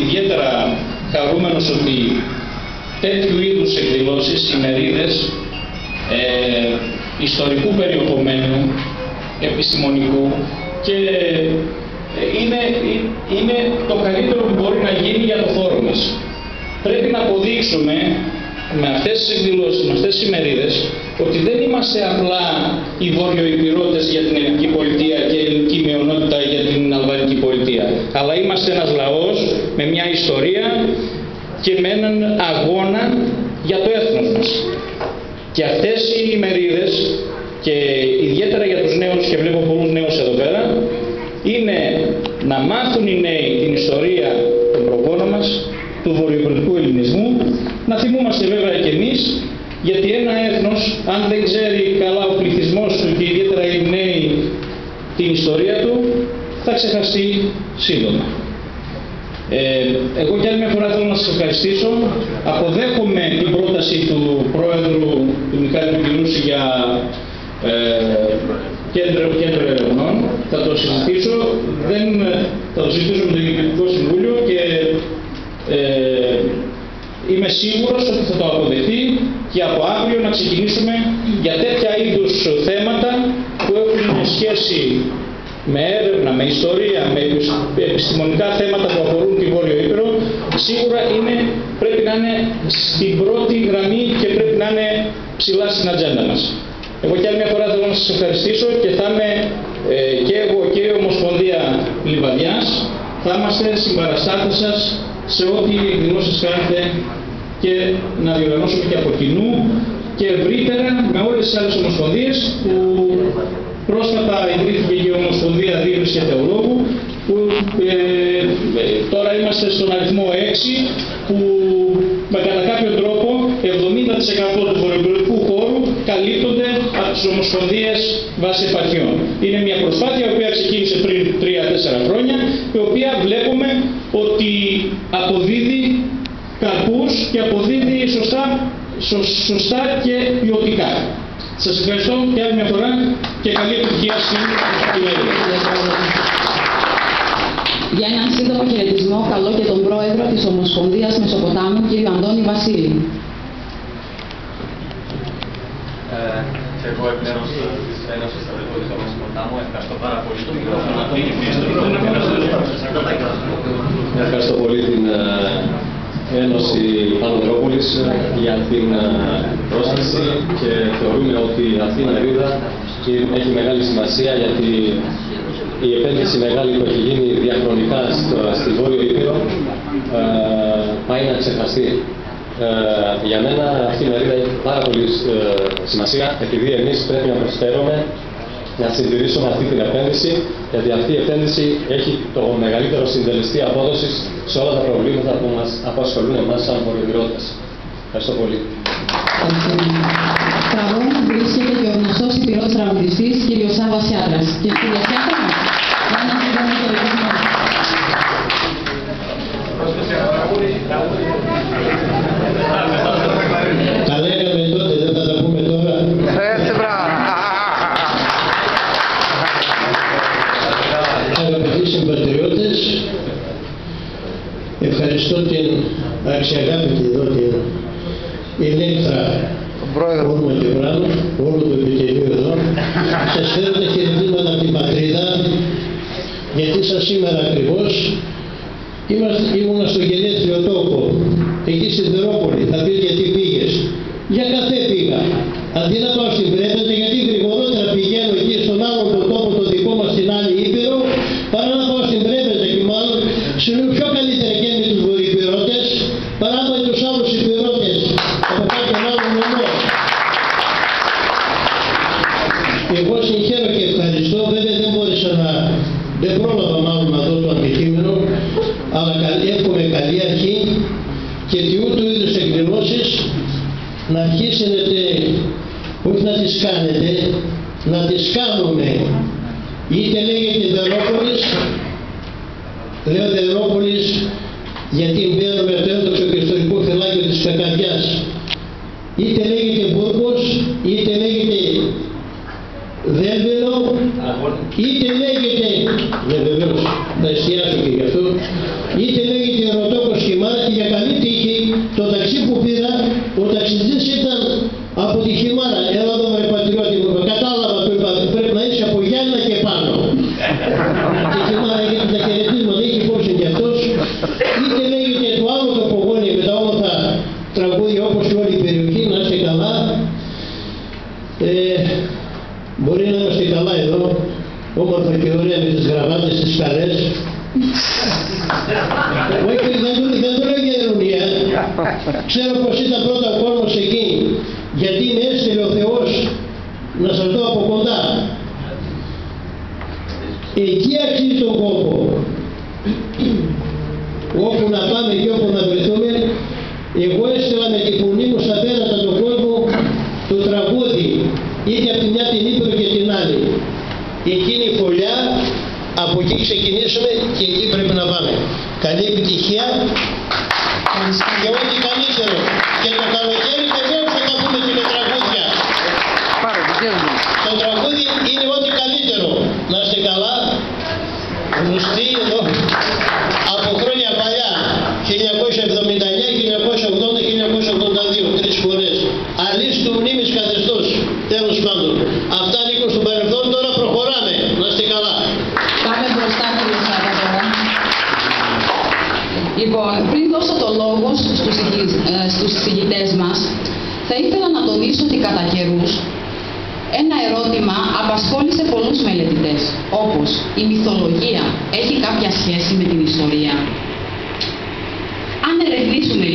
ιδιαίτερα χαρούμενος ότι τέτοιου είδους εκδηλώσεις, ημερίδες ιστορικού περιεχομένου, επιστημονικού και είναι το καλύτερο που μπορεί να γίνει για το χώρο μας. Πρέπει να αποδείξουμε με αυτές τις εκδηλώσεις, με αυτές τις ημερίδες, ότι δεν είμαστε απλά οι βόρειο-ηπειρώτες για την ελληνική πολιτεία και η ελληνική μειονότητα για την αλβανική πολιτεία, αλλά είμαστε ένας λαός με μια ιστορία και με έναν αγώνα για το έθνος μας. Και αυτές οι ημερίδες, και ιδιαίτερα για τους νέους, και βλέπω πολλούς νέους εδώ πέρα, είναι να μάθουν οι νέοι την ιστορία των προγόνων μας, του βορειοπηρετικού ελληνισμού, να θυμούμαστε βέβαια και εμείς, γιατί ένα έθνος, αν δεν ξέρει καλά ο πληθυσμός του και ιδιαίτερα οι νέοι την ιστορία του, θα ξεχαστεί σύντομα. Εγώ κι άλλη μια φορά θέλω να σας ευχαριστήσω. Αποδέχομαι την πρόταση του Πρόεδρου του Μιχάλη Πικιλούση για κέντρο ερευνών. Θα το συζητήσω, θα το συζητήσω με το Διοικητικό Συμβούλιο και είμαι σίγουρος ότι θα το αποδεχτεί και από αύριο να ξεκινήσουμε για τέτοια είδους θέματα που έχουν σχέση με έρευνα, με ιστορία, με επιστημονικά θέματα που αφορούν τη Βόρειο Ήπειρο. Σίγουρα πρέπει να είναι στην πρώτη γραμμή και πρέπει να είναι ψηλά στην ατζέντα μας. Εγώ κι άλλη μια φορά θέλω να σας ευχαριστήσω και θα είμαι και εγώ και η Ομοσπονδία Λιβαδιάς, θα είμαστε συμπαραστάτες σας σε ό,τι εκδηλώσεις κάνετε και να διοργανώσουμε και από κοινού και ευρύτερα με όλες τις άλλες ομοσπονδίες που πρόσφατα ιδρύθηκε και η Ομοσπονδία Δήμης και Θεολόγου, που τώρα είμαστε στον αριθμό 6, που με κατά κάποιο τρόπο 70% του βορειοπηρετικού χώρου καλύπτονται από τις ομοσπονδίες βάσει επαρχιών. Είναι μια προσπάθεια η οποία ξεκίνησε πριν 3-4 χρόνια, η οποία βλέπουμε ότι αποδίδει καρπούς και αποδίδει σωστά και ποιοτικά. Σας ευχαριστώ και άλλη μια φορά και καλή επιτυχία στην ημερίδα. Για έναν σύντομο χαιρετισμό καλώ και τον Πρόεδρο της Ομοσπονδίας Μεσοποτάμου, κ. Αντώνη Βασίλη. Και εγώ εκ μέρους της Ένωσης Αδελφών της Μεσοποτάμου ευχαριστώ πάρα πολύ τον μικρόφωνο. Ευχαριστώ πολύ την Ένωση Πανδρόπολης για την πρόσκληση και θεωρούμε ότι αυτή η μερίδα έχει μεγάλη σημασία, γιατί η επένδυση μεγάλη που έχει γίνει διαχρονικά στη Βόρειο Ήπειρο πάει να ξεχαστεί. Για μένα αυτή η μερίδα έχει πάρα πολύ σημασία, επειδή εμείς πρέπει να προσφέρουμε να συντηρήσουμε αυτή την επένδυση, γιατί αυτή η επένδυση έχει το μεγαλύτερο συντελεστή απόδοσης σε όλα τα προβλήματα που μας απασχολούν εμάς σαν βορειοπηρώτες. Ευχαριστώ πολύ. Τραγών βρίσκεται και ο γνωστός Ηπειρός τραγουδιστής κ. Σάββας Σιάτρας. Και κ. Σιάτρα, ένα σύντομο χαιρετισμό. Τα λέγαμε τότε, δεν θα τα πούμε τώρα. Αγαπητοί συμπατριώτες, ευχαριστώ την αξιαγάπητη εδώ την ηλέκτρα Όρμα και Βράνου, όλο το επιτελείο εδώ. Σας φέρω τα χαιρετήματα από την πατρίδα, γιατί σας σήμερα ακριβώς ήμουνα στο γενέθλιο τόπο, εκεί στην Τερόπολη. Θα πεις γιατί πήγες. Για καφέ πήγα. Αντί να πάω στην Πρέπεζα, γιατί γρηγορότερα πηγαίνω εκεί στον άλλο τον τόπο, το δικό μας στην άλλη Ήπειρο, παρά να πάω στην Πρέπεζα και μάλλον συνούν πιο καλύτερα και με τους βορειοπηρώτες, παρά με τους άλλους υπηρώτες από κάποιον άλλο νομό. Εγώ συγχαίρω και ευχαριστώ, βέβαια δεν πρόλαβα μάλλον να δω το αντικείμενο, αλλά εύχομαι καλή αρχή και τούτου είδους εκδηλώσεις να αρχίσετε, όχι να τις κάνετε, να τις κάνουμε. Είτε λέγεται Δερόπολης, λέω Δερόπολης γιατί μπαίνουμε το έντοξο και ιστορικό φυλάκιο της Κακαδιάς. Είτε λέγεται Μπούρκος, είτε λέγεται Δέλβελο, είτε λέγεται, ναι βεβαίως, θα εστιάσω και γι' αυτό, είτε λέγεται Χιμάρα και για καλή τύχη το ταξί που πήρα, ο ταξιτζής ήταν από τη Χιμάρα. Έλα εδώ βρε πατριώτη μου, κατάλαβα, του είπα, πρέπει να είσαι από Γιάννα και πάνω. Και η Χιμάρα έγινε τα χαιρετίσματα, είχε υπόψη και αυτός. Είτε λέγεται του άλλου το απογόνι με τα όμορφα τραγούδια όπως η όλη η περιοχή, να είστε καλά. Μπορεί να είμαστε καλά εδώ, όμορφα και ωραία με τις γραβάτες, τις καλές. Όχι, δεν το λέω για ειρωνία. Ξέρω πως ήταν πρώτα ο κόσμος εκεί, γιατί με έστειλε ο Θεός να σας δω από κοντά. Εκεί αξίζει τον κόπο. Όπου να πάμε και όπου να βρεθούμε, εγώ έστειλα με τη φωνή μου στα πέρατα του κόσμου το τραγούδι, είτε από τη μια την Ήπειρο και την άλλη. Εκείνη η φωλιά, από εκεί ξεκινήσουμε και εκεί πρέπει να πάμε. Καλή επιτυχία και ό,τι καλύτερο. Και το καλοκαίρι βεβαίως θα τα πούμε και με τραγούδια. Το τραγούδι είναι ό,τι καλύτερο. Να είστε καλά, γνωστοί εδώ από χρόνια παλιά, 1979, 1980, 1982, 3 φορές. Αλής του μνήμης καθεστώς, τέλος πάντων. Αυτά ανήκουν στο παρελθόν, τώρα προχωράμε. Να είστε καλά. Πάμε μπροστά, κύριε Σάκα, τώρα. Λοιπόν, πριν δώσω το λόγο στους εισηγητές μας, θα ήθελα να τονίσω ότι κατά καιρούς ένα ερώτημα απασχόλησε πολλούς μελετητές, όπως η μυθολογία έχει κάποια σχέση με την ιστορία. Αν ερευνήσουμε